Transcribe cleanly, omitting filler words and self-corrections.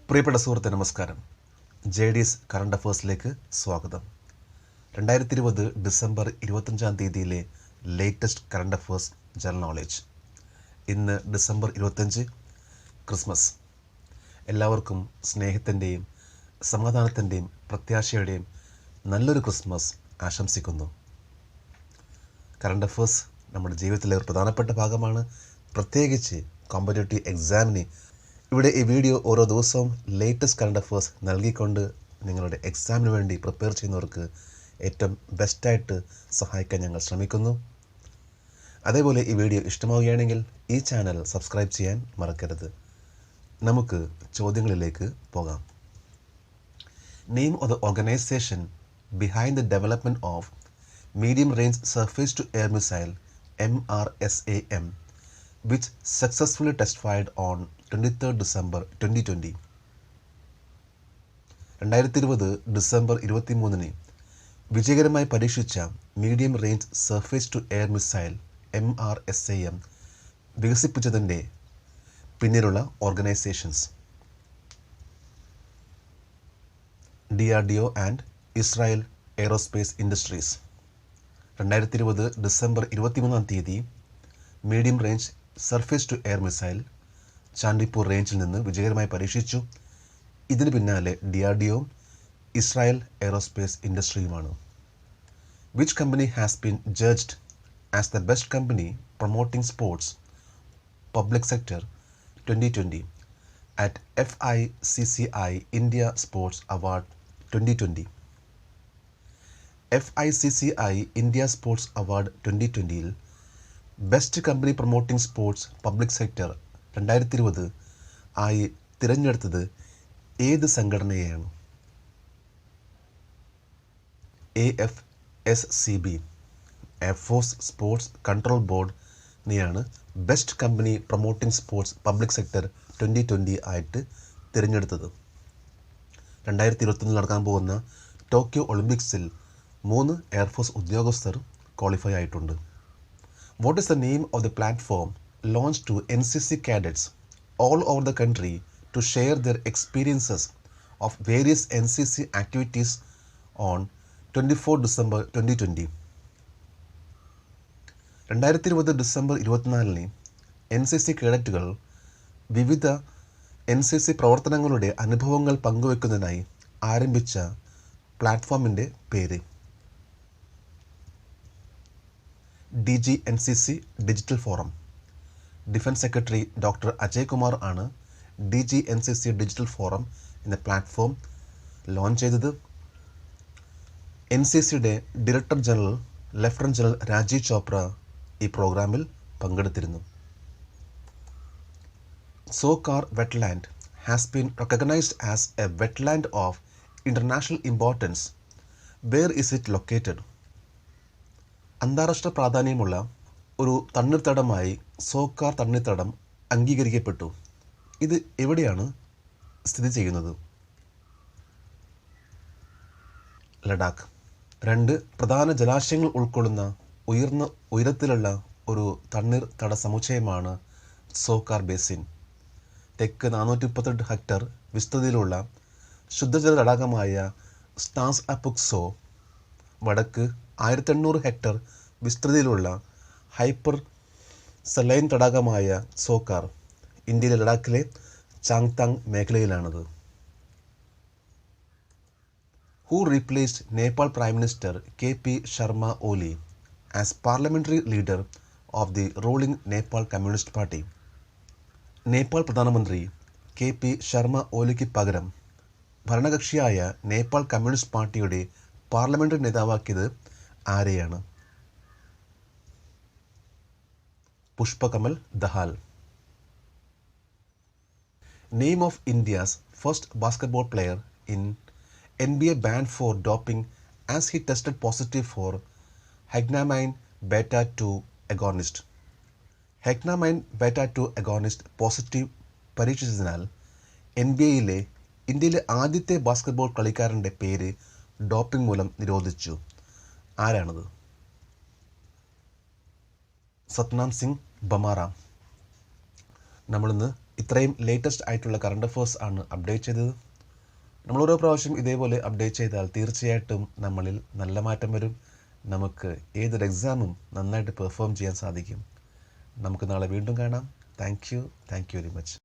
പ്രിയപ്പെട്ട സുഹൃത്തെ നമസ്കാരം. JDS കറണ്ട് അഫേഴ്സിലേക്ക് സ്വാഗതം. 2020 December 25 latest current affairs general knowledge. ഇന്ന് ഡിസംബർ 25 ക്രിസ്മസ്. എല്ലാവർക്കും സ്നേഹത്തിൻ്റെയും സമാധാനത്തിൻ്റെയും പ്രത്യാശയുടെയും നല്ലൊരു ക്രിസ്മസ് ആശംസിക്കുന്നു. കറണ്ട് അഫേഴ്സ് നമ്മുടെ ജീവിതത്തിലെ ഒരു പ്രധാനപ്പെട്ട ഭാഗമാണ്. പ്രത്യേകിച്ച് കോമ്പറ്റേറ്റീവ് എക്സാമിന് ഇവിടെ ഈ വീഡിയോ ഓരോ ദിവസവും ലേറ്റസ്റ്റ് കറണ്ട് അഫേഴ്സ് നൽകിക്കൊണ്ട് നിങ്ങളുടെ എക്സാമിന് വേണ്ടി പ്രിപ്പയർ ചെയ്യുന്നവർക്ക് ഏറ്റവും ബെസ്റ്റായിട്ട് സഹായിക്കാൻ ഞങ്ങൾ ശ്രമിക്കുന്നു. അതേപോലെ ഈ വീഡിയോ ഇഷ്ടമാവുകയാണെങ്കിൽ ഈ ചാനൽ സബ്സ്ക്രൈബ് ചെയ്യാൻ മറക്കരുത്. നമുക്ക് ചോദ്യങ്ങളിലേക്ക് പോകാം. Name of the organisation behind the development of medium range surface to air missile MRSAM which successfully test fired on 23rd December 2020. 2020 December 23 വിജയകരമായി പരീക്ഷിച്ച medium range surface to air missile MRSAM വികസിപ്പിച്ചതിൻ്റെ പിന്നിലുള്ള organisations DRDO and Israel Aerospace Industries. 2020 December 23 medium range surface to air missile Chandipur റേഞ്ചിൽ നിന്ന് വിജയകരമായി പരീക്ഷിച്ചു. ഇതിന് പിന്നാലെ DRDO ഇസ്രായേൽ എയ്റോസ്പേസ് ഇൻഡസ്ട്രിയുമാണ്. Which company has been judged as the best company promoting sports public sector 2020 at FICCI India sports award 2020. FICCI India sports award 2020 best company promoting sports public sector 2020 ആയി തിരഞ്ഞെടുത്തത് ഏത് സംഘടനയെയാണ്? AFSCB air force sports control ബോർഡിനെയാണ് best company promoting sports public sector 2020 ആയിട്ട് തിരഞ്ഞെടുത്തത്. 2021 നടക്കാൻ പോകുന്ന Tokyo ഒളിമ്പിക്സിൽ 3 എയർഫോഴ്സ് ഉദ്യോഗസ്ഥർ ക്വാളിഫൈ ആയിട്ടുണ്ട്. What is the name of the platform launched to NCC cadets all over the country to share their experiences of various NCC activities on 24 December 2020? 2020 December 24 NCC കേഡറ്റുകൾ വിവിധ NCC പ്രവർത്തനങ്ങളുടെ അനുഭവങ്ങൾ പങ്കുവെക്കുന്നതിനായി ആരംഭിച്ച പ്ലാറ്റ്ഫോമിൻ്റെ പേര് DGNCC digital forum. Defence secretary doctor Ajay Kumar ആണ് DGNCC digital forum എന്ന പ്ലാറ്റ്ഫോം ലോഞ്ച് ചെയ്തത്. NCCയുടെ director general lieutenant general Rajiv Chopra ഈ പ്രോഗ്രാമിൽ പങ്കെടുത്തിരുന്നു. Tsokar wetland has been recognised as a wetland of international importance. Where is it located? അന്താരാഷ്ട്ര പ്രാധാന്യമുള്ള ഒരു തണ്ണീർത്തടമായി സോക്കാർ തണ്ണീർത്തടം അംഗീകരിക്കപ്പെട്ടു. ഇത് എവിടെയാണ് സ്ഥിതി ചെയ്യുന്നത്? ലഡാക്ക്. 2 പ്രധാന ജലാശയങ്ങൾ ഉൾക്കൊള്ളുന്ന ഉയരത്തിലുള്ള ഒരു തണ്ണീർത്തട സമുച്ചയമാണ് സോക്കാർ ബേസിൻ. തെക്ക് 438 ഹെക്ടർ വിസ്തൃതിയിലുള്ള ശുദ്ധജല തടാകമായ സ്റ്റാസ് അപുക്സോ, വടക്ക് 1800 ഹെക്ടർ വിസ്തൃതിയിലുള്ള ഹൈപ്പർ സലൈൻ തടാകമായ സോക്കാർ ഇന്ത്യയിലെ ലഡാക്കിലെ ചാങ്താങ് മേഖലയിലാണത്. Who replaced Nepal prime minister KP Sharma Oli as parliamentary leader of the ruling Nepal communist party? Nepal പ്രധാനമന്ത്രി KP ശർമ്മ ഓലിക്ക് പകരം ഭരണകക്ഷിയായ നേപ്പാൾ കമ്മ്യൂണിസ്റ്റ് പാർട്ടിയുടെ പാർലമെൻ്ററി നേതാവാക്കിയത് ആരെയാണ്? Pushpa Kamal Dahal. Name of India's first basketball player in NBA banned for doping as he tested positive for hexamine beta-2 agonist. hexamine beta-2 agonist positive പരീക്ഷിച്ചതിനാൽ ഇന്ത്യയിലെ ആദ്യത്തെ ബാസ്കറ്റ്ബോൾ കളിക്കാരൻ്റെ പേര് ഡോപ്പിംഗ് മൂലം നിരോധിച്ചു. ആരാണത്? സത്നാം സിംഗ് ബമാറ. നമ്മളിന്ന് ഇത്രയും ലേറ്റസ്റ്റ് ആയിട്ടുള്ള കറണ്ട് അഫേഴ്സ് ആണ് അപ്ഡേറ്റ് ചെയ്തത്. നമ്മൾ ഓരോ പ്രാവശ്യം ഇതേപോലെ അപ്ഡേറ്റ് ചെയ്താൽ തീർച്ചയായിട്ടും നമ്മളിൽ നല്ല മാറ്റം വരും. നമുക്ക് ഏതൊരു എക്സാമും നന്നായിട്ട് പെർഫോം ചെയ്യാൻ സാധിക്കും. നമുക്ക് നാളെ വീണ്ടും കാണാം. Thank you very much.